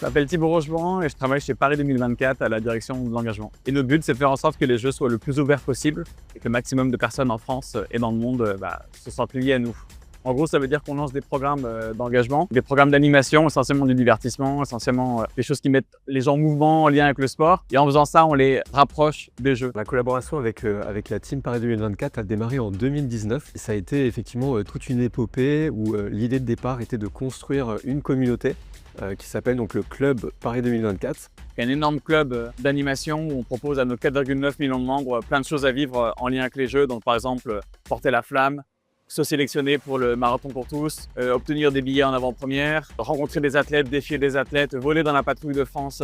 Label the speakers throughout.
Speaker 1: m'appelle Thibaut Rochebran et je travaille chez Paris 2024 à la direction de l'engagement. Et notre but, c'est de faire en sorte que les jeux soient le plus ouverts possible et que le maximum de personnes en France et dans le monde se sentent liées à nous. En gros, ça veut dire qu'on lance des programmes d'engagement, des programmes d'animation, essentiellement du divertissement, essentiellement des choses qui mettent les gens en mouvement, en lien avec le sport. Et en faisant ça, on les rapproche des jeux.
Speaker 2: La collaboration avec la team Paris 2024 a démarré en 2019. Et ça a été effectivement toute une épopée où l'idée de départ était de construire une communauté qui s'appelle donc le Club Paris 2024.
Speaker 1: Il y a un énorme club d'animation où on propose à nos 4,9 millions de membres plein de choses à vivre en lien avec les jeux. Donc par exemple, porter la flamme, se sélectionner pour le marathon pour tous, obtenir des billets en avant-première, rencontrer des athlètes, défier des athlètes, voler dans la patrouille de France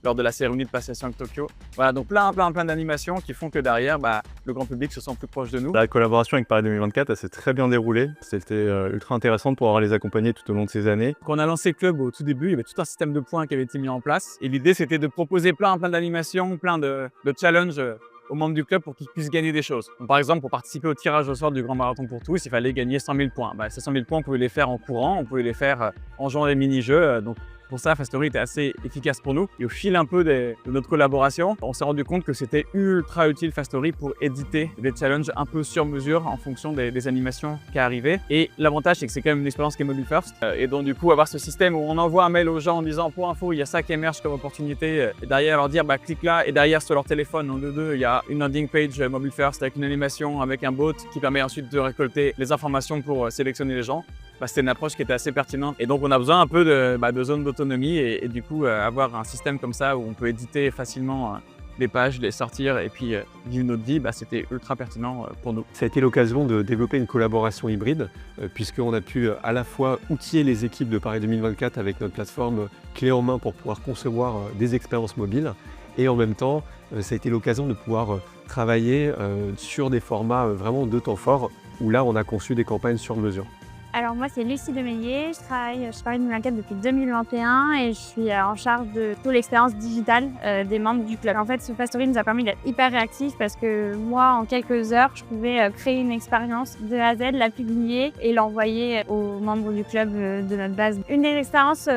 Speaker 1: lors de la cérémonie de passation de Tokyo. Voilà, donc plein d'animations qui font que derrière, le grand public se sent plus proche de nous.
Speaker 3: La collaboration avec Paris 2024, elle s'est très bien déroulée. C'était ultra intéressant de pouvoir les accompagner tout au long de ces années.
Speaker 1: Quand on a lancé le club au tout début, il y avait tout un système de points qui avait été mis en place. Et l'idée, c'était de proposer plein d'animations, plein de challenges aux membres du club pour qu'ils puissent gagner des choses. Donc, par exemple, pour participer au tirage au sort du Grand Marathon pour tous, il fallait gagner 100 000 points. Ces 100 000 points, on pouvait les faire en courant, on pouvait les faire en jouant des mini-jeux. Donc, pour ça, Fastory était assez efficace pour nous. Et au fil un peu de notre collaboration, on s'est rendu compte que c'était ultra utile Fastory pour éditer des challenges un peu sur mesure en fonction des animations qui arrivaient. Et l'avantage, c'est que c'est quand même une expérience qui est mobile first. Et donc du coup, avoir ce système où on envoie un mail aux gens en disant pour info, il y a ça qui émerge comme opportunité. Et derrière, leur dire clique là. Et derrière, sur leur téléphone, en deux, il y a une landing page mobile first avec une animation, avec un bot qui permet ensuite de récolter les informations pour sélectionner les gens. C'était une approche qui était assez pertinente. Et donc, on a besoin un peu de zone d'autonomie et du coup, avoir un système comme ça où on peut éditer facilement des pages, les sortir et puis vivre notre vie, c'était ultra pertinent pour nous.
Speaker 2: Ça a été l'occasion de développer une collaboration hybride puisqu'on a pu à la fois outiller les équipes de Paris 2024 avec notre plateforme clé en main pour pouvoir concevoir des expériences mobiles et en même temps, ça a été l'occasion de pouvoir travailler sur des formats vraiment de temps fort où là, on a conçu des campagnes sur mesure.
Speaker 4: Alors moi c'est Lucie Demeillet, je travaille chez Paris 2024 depuis 2021 et je suis en charge de toute l'expérience digitale des membres du club. En fait ce Fastory nous a permis d'être hyper réactifs parce que moi en quelques heures je pouvais créer une expérience de A à Z, la publier et l'envoyer aux membres du club de notre base. Une des expériences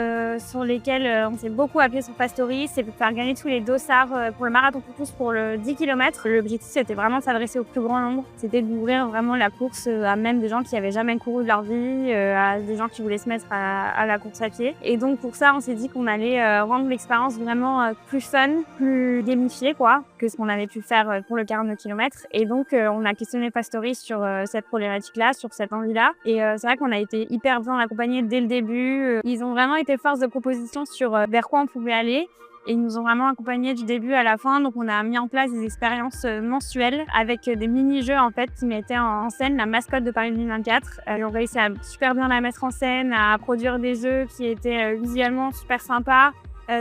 Speaker 4: sur lesquelles on s'est beaucoup appuyé sur Fastory, c'est de faire gagner tous les dossards pour le marathon pour tous pour le 10 km. L'objectif c'était vraiment de s'adresser au plus grand nombre, c'était d'ouvrir vraiment la course à même des gens qui n'avaient jamais couru de leur vie, à des gens qui voulaient se mettre à la course à pied. Et donc pour ça, on s'est dit qu'on allait rendre l'expérience vraiment plus fun, plus gamifiée que ce qu'on avait pu faire pour le 42 km. Et donc on a questionné Fastory sur cette problématique-là, sur cette envie-là. Et c'est vrai qu'on a été hyper bien accompagnés dès le début. Ils ont vraiment été force de proposition sur vers quoi on pouvait aller. Et ils nous ont vraiment accompagnés du début à la fin. Donc, on a mis en place des expériences mensuelles avec des mini-jeux en fait qui mettaient en scène la mascotte de Paris 2024. Et on réussit à super bien la mettre en scène, à produire des jeux qui étaient visuellement super sympas,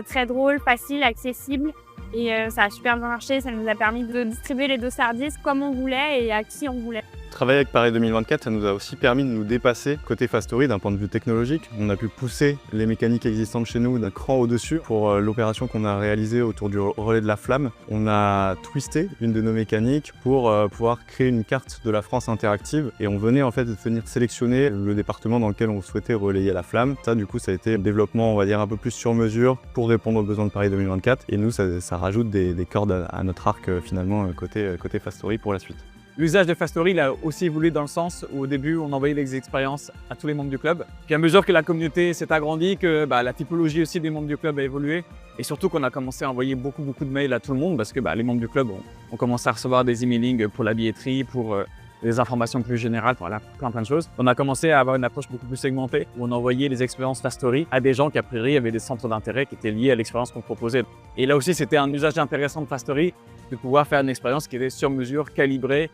Speaker 4: très drôles, faciles, accessibles. Et ça a super bien marché. Ça nous a permis de distribuer les dossards comme on voulait et à qui on voulait.
Speaker 3: Travailler avec Paris 2024, ça nous a aussi permis de nous dépasser côté Fastory d'un point de vue technologique. On a pu pousser les mécaniques existantes chez nous d'un cran au-dessus. Pour l'opération qu'on a réalisée autour du relais de la flamme, on a twisté une de nos mécaniques pour pouvoir créer une carte de la France interactive et on venait en fait de venir sélectionner le département dans lequel on souhaitait relayer la flamme. Ça du coup ça a été un développement on va dire un peu plus sur mesure pour répondre aux besoins de Paris 2024 et nous ça rajoute des cordes à notre arc finalement côté Fastory pour la suite.
Speaker 1: L'usage de Fastory il a aussi évolué dans le sens où au début on envoyait les expériences à tous les membres du club. Puis à mesure que la communauté s'est agrandie, que la typologie aussi des membres du club a évolué et surtout qu'on a commencé à envoyer beaucoup de mails à tout le monde parce que les membres du club ont commencé à recevoir des emailings pour la billetterie, pour des informations plus générales, voilà, plein de choses. On a commencé à avoir une approche beaucoup plus segmentée où on envoyait les expériences Fastory à des gens qui a priori avaient des centres d'intérêt qui étaient liés à l'expérience qu'on proposait. Et là aussi c'était un usage intéressant de Fastory de pouvoir faire une expérience qui était sur mesure, calibrée,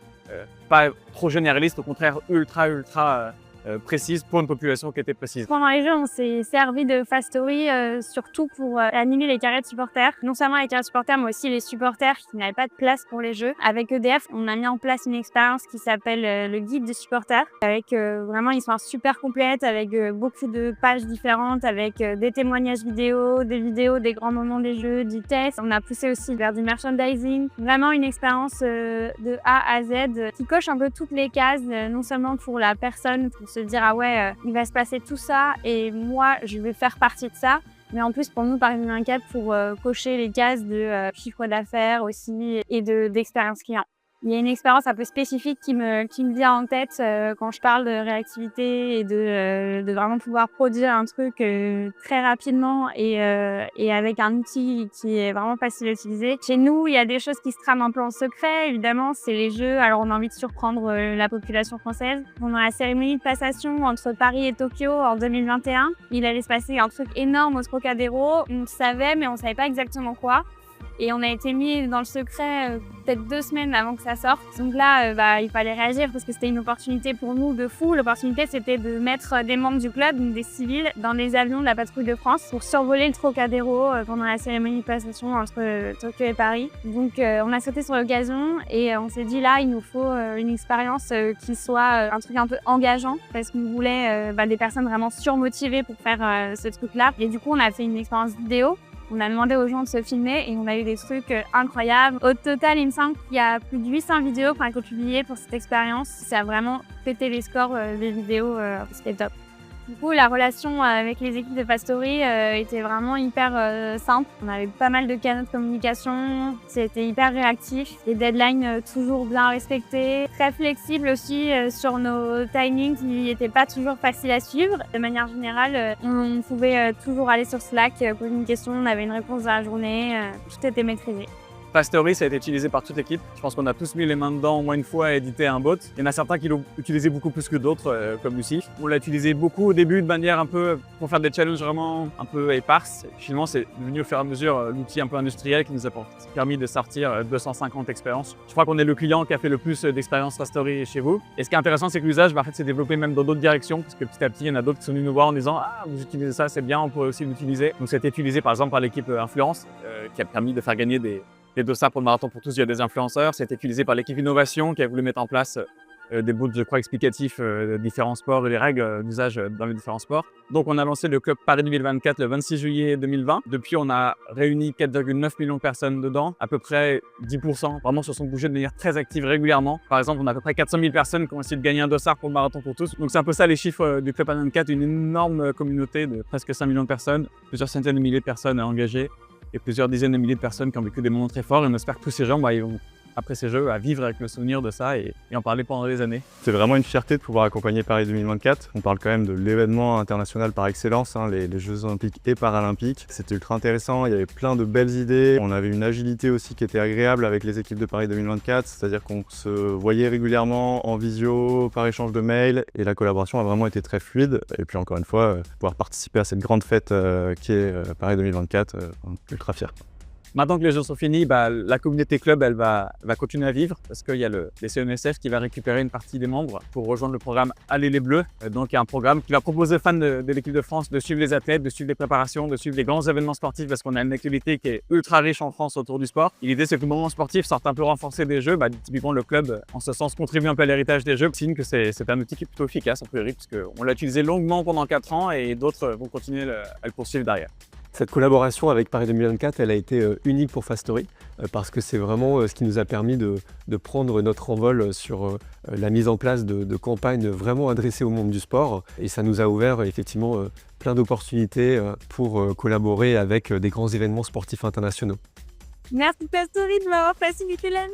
Speaker 1: pas trop généraliste, au contraire ultra précise pour une population qui était précise.
Speaker 4: Pendant les Jeux, on s'est servi de Fastory surtout pour animer les carrés de supporters. Non seulement les carrés de supporters, mais aussi les supporters qui n'avaient pas de place pour les Jeux. Avec EDF, on a mis en place une expérience qui s'appelle le guide des supporters, avec vraiment une histoire super complète, avec beaucoup de pages différentes, avec des témoignages vidéo, des vidéos des grands moments des Jeux, du test. On a poussé aussi vers du merchandising. Vraiment une expérience de A à Z qui coche un peu toutes les cases, non seulement pour la personne, pour se dire ah ouais, il va se passer tout ça et moi je vais faire partie de ça, Mais en plus, pour nous, Paris 2024, pour cocher les cases de chiffre d'affaires aussi et d'expérience client. Il y a une expérience un peu spécifique qui me vient en tête quand je parle de réactivité et de vraiment pouvoir produire un truc très rapidement et avec un outil qui est vraiment facile à utiliser. Chez nous, il y a des choses qui se trament un peu en secret, évidemment, c'est les jeux. Alors, on a envie de surprendre la population française. Pendant la cérémonie de passation entre Paris et Tokyo en 2021, il allait se passer un truc énorme au Trocadéro. On le savait, mais on ne savait pas exactement quoi. Et on a été mis dans le secret peut-être 2 semaines avant que ça sorte. Donc là, il fallait réagir parce que c'était une opportunité pour nous de fou. L'opportunité, c'était de mettre des membres du club, donc des civils, dans les avions de la patrouille de France pour survoler le Trocadéro pendant la cérémonie de passation entre Tokyo et Paris. Donc on a sauté sur l'occasion et on s'est dit là, il nous faut une expérience qui soit un truc un peu engageant parce qu'on voulait des personnes vraiment surmotivées pour faire ce truc-là. Et du coup, on a fait une expérience vidéo. On a demandé aux gens de se filmer et on a eu des trucs incroyables. Au total, il me semble qu'il y a plus de 800 vidéos qui ont été publiées pour cette expérience. Ça a vraiment pété les scores des vidéos, c'était top. Du coup, la relation avec les équipes de Fastory était vraiment hyper simple. On avait pas mal de canaux de communication, c'était hyper réactif, les deadlines toujours bien respectés, très flexible aussi sur nos timings qui n'étaient pas toujours faciles à suivre. De manière générale, on pouvait toujours aller sur Slack, poser une question, on avait une réponse dans la journée, tout était maîtrisé.
Speaker 1: Fastory, ça a été utilisé par toute l'équipe. Je pense qu'on a tous mis les mains dedans au moins une fois et édité un bot. Il y en a certains qui l'ont utilisé beaucoup plus que d'autres, comme Lucie. On l'a utilisé beaucoup au début de manière un peu pour faire des challenges vraiment un peu éparses. Finalement, c'est devenu au fur et à mesure l'outil un peu industriel qui nous a permis de sortir 250 expériences. Je crois qu'on est le client qui a fait le plus d'expériences Fastory chez vous. Et ce qui est intéressant, c'est que l'usage en fait, s'est développé même dans d'autres directions, parce que petit à petit, il y en a d'autres qui sont venus nous voir en disant « Ah, vous utilisez ça, c'est bien, on pourrait aussi l'utiliser ». Donc, ça a été utilisé par exemple par l'équipe Influence, qui a permis de faire gagner des dossards pour le marathon pour tous, il y a des influenceurs. C'était utilisé par l'équipe Innovation qui a voulu mettre en place des bouts, je crois, explicatifs de différents sports et les règles d'usage dans les différents sports. Donc, on a lancé le club Paris 2024 le 26 juillet 2020. Depuis, on a réuni 4,9 millions de personnes dedans. À peu près 10% vraiment se sont bougés de manière très active régulièrement. Par exemple, on a à peu près 400 000 personnes qui ont essayé de gagner un dossard pour le marathon pour tous. Donc, c'est un peu ça les chiffres du club Paris 2024, une énorme communauté de presque 5 millions de personnes, plusieurs centaines de milliers de personnes engagées et plusieurs dizaines de milliers de personnes qui ont vécu des moments très forts. Et on espère que tous ces gens, ils vont, après ces jeux, à vivre avec le souvenir de ça et en parler pendant des années.
Speaker 3: C'est vraiment une fierté de pouvoir accompagner Paris 2024. On parle quand même de l'événement international par excellence, les Jeux Olympiques et Paralympiques. C'était ultra intéressant, il y avait plein de belles idées. On avait une agilité aussi qui était agréable avec les équipes de Paris 2024, c'est-à-dire qu'on se voyait régulièrement en visio, par échange de mails, et la collaboration a vraiment été très fluide. Et puis encore une fois, pouvoir participer à cette grande fête qui est Paris 2024, ultra fier.
Speaker 1: Maintenant que les jeux sont finis, la communauté club elle va continuer à vivre parce qu'il y a les CNSF qui va récupérer une partie des membres pour rejoindre le programme Allez les Bleus. Donc il y a un programme qui va proposer aux fans de l'équipe de France de suivre les athlètes, de suivre les préparations, de suivre les grands événements sportifs parce qu'on a une activité qui est ultra riche en France autour du sport. Et l'idée c'est que le moment sportif sorte un peu renforcé des jeux. Typiquement le club en ce sens contribue un peu à l'héritage des jeux. Signe que c'est un outil qui est plutôt efficace a priori parce qu'on l'a utilisé longuement pendant 4 ans et d'autres vont continuer à le poursuivre derrière.
Speaker 2: Cette collaboration avec Paris 2024, elle a été unique pour Fastory parce que c'est vraiment ce qui nous a permis de prendre notre envol sur la mise en place de campagnes vraiment adressées au monde du sport. Et ça nous a ouvert effectivement plein d'opportunités pour collaborer avec des grands événements sportifs internationaux.
Speaker 4: Merci Fastory de m'avoir facilité la vie.